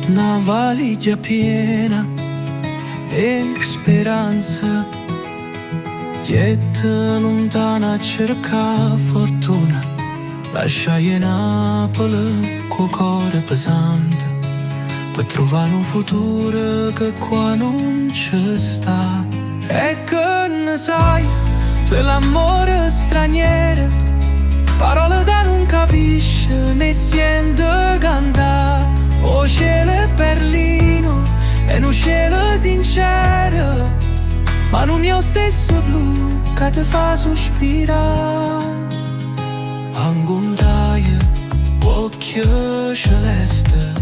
una valigia piena e speranza, jetta lontana a cercare fortuna, lasciai Napoli con cuore pesante per trovare un futuro che qua non ci sta. E che ne sai, tu è l'amore straniero, parole che non capisci né sente cantare. O cielo è Berlino e un cielo sincero, ma non mio stesso blu che ti fa sospirare. Incontraio occhio celeste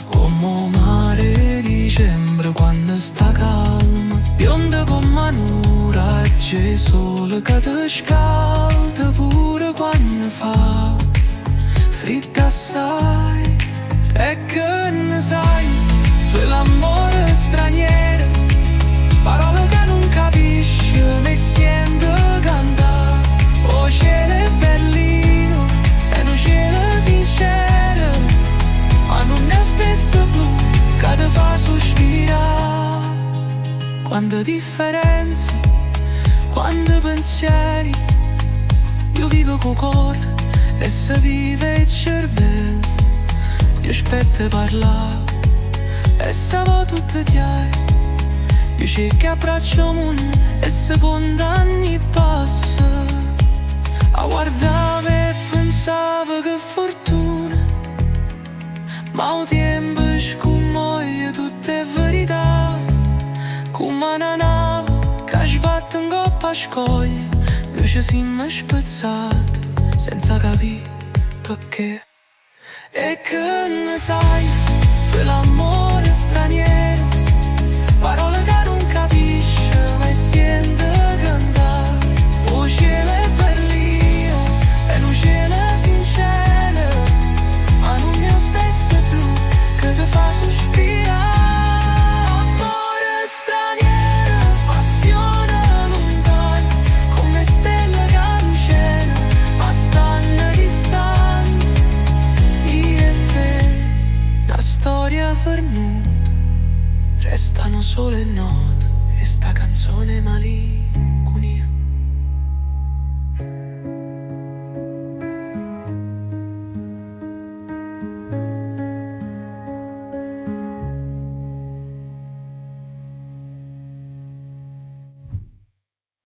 come mare di dicembre quando sta calma, bionda come un'ora, c'è sole che ti scalda pure quando fa freddo assai. E che ne sai, tu è l'amore straniero, parole che non capisci né senti cantare. O cielo è Berlino e un cielo sincero, ma non è stesso blu che ti fa sospirare. Quante differenze, quanti pensieri, io vivo col cuore e se vive il cervello. Io aspetto parlare e se va tutto chiaro. Io cerco abbraccio mondo e secondo anni passa. A guardare e pensavo che fortuna, ma il tempo scumoia tutte verità. Come una nave che sbatte in coppa a scoglie, noi ci siamo spezzati senza capire perché. E che ne sai, tu è l'amore straniero, parole che non capisci ma senti cantare. O cielo è Berlino e un cielo sincero, ma non mio stesso blu che ti fa sospirare. Amore straniero, passione lontana, come stelle che non c'erano ma stanno distanti. La storia pernuta, restano sole note e sta canzone malì.